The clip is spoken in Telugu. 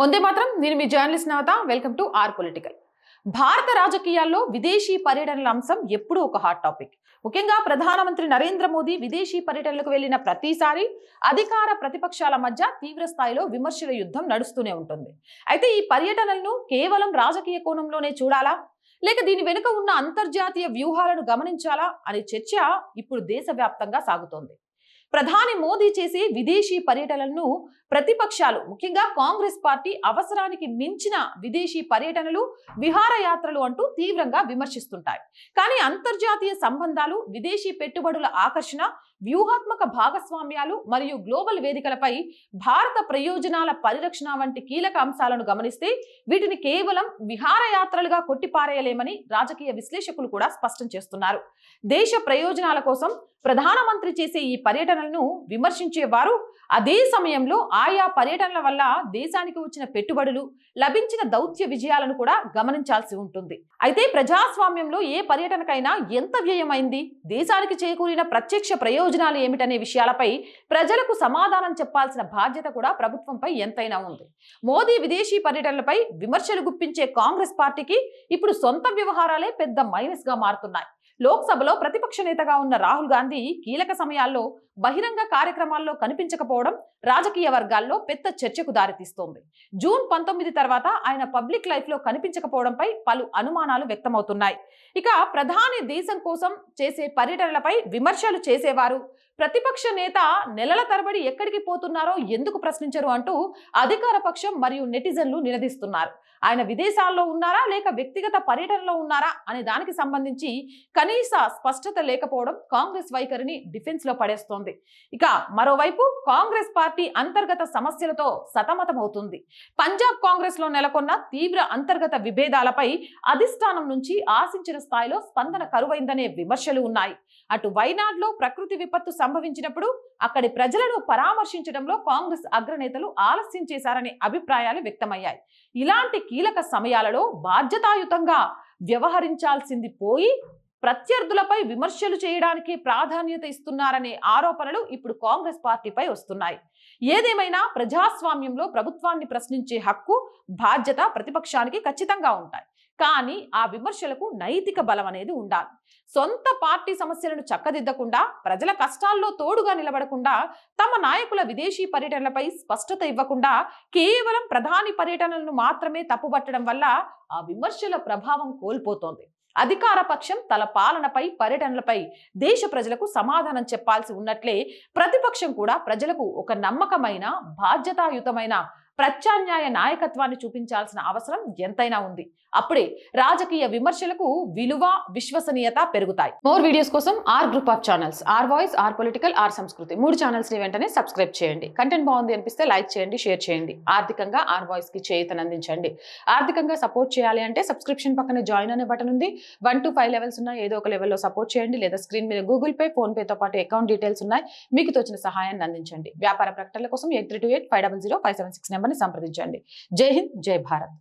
వందే మాత్రం నేను మీ journalist Navata welcome to our political. భారత రాజకీయాల్లో విదేశీ పర్యటనల అంశం ఎప్పుడూ ఒక హాట్ టాపిక్. ముఖ్యంగా ప్రధానమంత్రి నరేంద్ర మోదీ విదేశీ పర్యటనలకు వెళ్లిన ప్రతిసారి అధికార ప్రతిపక్షాల మధ్య తీవ్ర స్థాయిలో విమర్శల యుద్ధం నడుస్తూనే ఉంటుంది. అయితే ఈ పర్యటనలను కేవలం రాజకీయ కోణంలోనే చూడాలా, లేక దీని వెనుక ఉన్న అంతర్జాతీయ వ్యూహాలను గమనించాలా అనే చర్చ ఇప్పుడు దేశవ్యాప్తంగా సాగుతోంది. ప్రధాని మోదీ చేసే విదేశీ పర్యటనలను ప్రతిపక్షాలు, ముఖ్యంగా కాంగ్రెస్ పార్టీ అవసరానికి మించిన విదేశీ పర్యటనలు, విహారయాత్రలు అంటూ తీవ్రంగా విమర్శిస్తుంటాయి. కానీ అంతర్జాతీయ సంబంధాలు, విదేశీ పెట్టుబడుల ఆకర్షణ, వ్యూహాత్మక భాగస్వామ్యాలు మరియు గ్లోబల్ వేదికలపై భారత ప్రయోజనాల పరిరక్షణ వంటి కీలక అంశాలను గమనిస్తే వీటిని కేవలం విహారయాత్రలుగా కొట్టిపారేయలేమని రాజకీయ విశ్లేషకులు కూడా స్పష్టం చేస్తున్నారు. దేశ ప్రయోజనాల కోసం ప్రధానమంత్రి చేసే ఈ పర్యటనలను విమర్శించేవారు అదే సమయంలో ఆయా పర్యటనల వల్ల దేశానికి వచ్చిన పెట్టుబడులు, లభించిన దౌత్య విజయాలను కూడా గమనించాల్సి ఉంటుంది. అయితే ప్రజాస్వామ్యంలో ఏ పర్యటనకైనా ఎంత వ్యయమైంది, దేశానికి చేకూరిన ప్రత్యక్ష ప్రయోజనాలు ఏమిటనే విషయాలపై ప్రజలకు సమాధానం చెప్పాల్సిన బాధ్యత కూడా ప్రభుత్వంపై ఎంతైనా ఉంది. మోదీ విదేశీ పర్యటనలపై విమర్శలు గుప్పించే కాంగ్రెస్ పార్టీకి ఇప్పుడు సొంత వ్యవహారాలే పెద్ద మైనస్ గా మారుతున్నాయి. లోక్సభలో ప్రతిపక్ష నేతగా ఉన్న రాహుల్ గాంధీ కీలక సమయాల్లో బహిరంగ కార్యక్రమాల్లో కనిపించకపోవడం రాజకీయ వర్గాల్లో పెద్ద చర్చకు దారితీస్తోంది. జూన్ 19 తర్వాత ఆయన పబ్లిక్ లైఫ్ లో కనిపించకపోవడంపై పలు అనుమానాలు వ్యక్తమవుతున్నాయి. ఇక ప్రధాని దేశం కోసం చేసే పర్యటనలపై విమర్శలు చేసేవారు ప్రతిపక్ష నేత నెలల తరబడి ఎక్కడికి పోతున్నారో ఎందుకు ప్రశ్నించరు అంటూ అధికార పక్షం మరియు నెటిజన్లు నిలదీస్తున్నారు. ఆయన విదేశాల్లో ఉన్నారా లేక వ్యక్తిగత పర్యటనలో ఉన్నారా అనే దానికి సంబంధించి కనీస స్పష్టత లేకపోవడం కాంగ్రెస్ వైఖరిని డిఫెన్స్ లో పడేస్తోంది. ఇక మరోవైపు కాంగ్రెస్ పార్టీ అంతర్గత సమస్యలతో సతమతమవుతుంది. పంజాబ్ కాంగ్రెస్ లో నెలకొన్న తీవ్ర అంతర్గత విభేదాలపై అధిష్టానం నుంచి ఆశించిన స్థాయిలో స్పందన కరువైందనే విమర్శలు ఉన్నాయి. అటు వైనాడ్లో ప్రకృతి విపత్తు సంభవించినప్పుడు అక్కడి ప్రజలను పరామర్శించడంలో కాంగ్రెస్ అగ్రనేతలు ఆలస్యం చేశారనే అభిప్రాయాలు వ్యక్తమయ్యాయి. ఇలాంటి కీలక సమయాలలో బాధ్యతాయుతంగా వ్యవహరించాల్సింది పోయి ప్రత్యర్థులపై విమర్శలు చేయడానికి ప్రాధాన్యత ఇస్తున్నారనే ఆరోపణలు ఇప్పుడు కాంగ్రెస్ పార్టీపై వస్తున్నాయి. ఏదేమైనా ప్రజాస్వామ్యంలో ప్రభుత్వాన్ని ప్రశ్నించే హక్కు, బాధ్యత ప్రతిపక్షానికి ఖచ్చితంగా ఉంటాయి. కానీ ఆ విమర్శలకు నైతిక బలం అనేది ఉండాలి. సొంత పార్టీ సమస్యలను చక్కదిద్దకుండా, ప్రజల కష్టాల్లో తోడుగా నిలబడకుండా, తమ నాయకుల విదేశీ పర్యటనలపై స్పష్టత ఇవ్వకుండా కేవలం ప్రధాని పర్యటనలను మాత్రమే తప్పుపట్టడం వల్ల ఆ విమర్శల ప్రభావం కోల్పోతోంది. అధికార పక్షం తన పాలనపై, పర్యటనలపై దేశ ప్రజలకు సమాధానం చెప్పాల్సి ఉన్నట్లే ప్రతిపక్షం కూడా ప్రజలకు ఒక నమ్మకమైన, బాధ్యతాయుతమైన ప్రత్యామ్నాయ నాయకత్వాన్ని చూపించాల్సిన అవసరం ఎంతైనా ఉంది. అప్పుడే రాజకీయ విమర్శలకు విలువ, విశ్వసనీయత పెరుగుతాయి. మోర్ వీడియోస్ కోసం or group of channels, or voice, or political, or సంస్కృతి 3 ఛానల్స్ ని వెంటనే సబ్స్క్రైబ్ చేయండి. కంటెంట్ బాగుంది అనిపిస్తే లైక్ చేయండి, షేర్ చేయండి. ఆర్థికంగా ఆర్ వాయిస్ కి చేయూతనందించండి. ఆర్థికంగా సపోర్ట్ చేయాలి అంటే సబ్స్క్రిప్షన్ పక్కన జాయిన్ అనే బటన్ ఉంది. 1 to 5 లెవెల్స్ ఉన్నాయి. ఏదో ఒక లెవెల్లో సపోర్ట్ చేయండి. లేదా స్క్రీన్ మీద గూగుల్ పే, ఫోన్ పే తో పాటు అకౌంట్ డీటెయిల్స్ ఉన్నాయి. మీకు తోచిన సహాయాన్ని అందించండి. వ్యాపార ప్రకటనల కోసం 8328500576 నెంబర్ని సంప్రదించండి. జై హింద్, జై భారత్.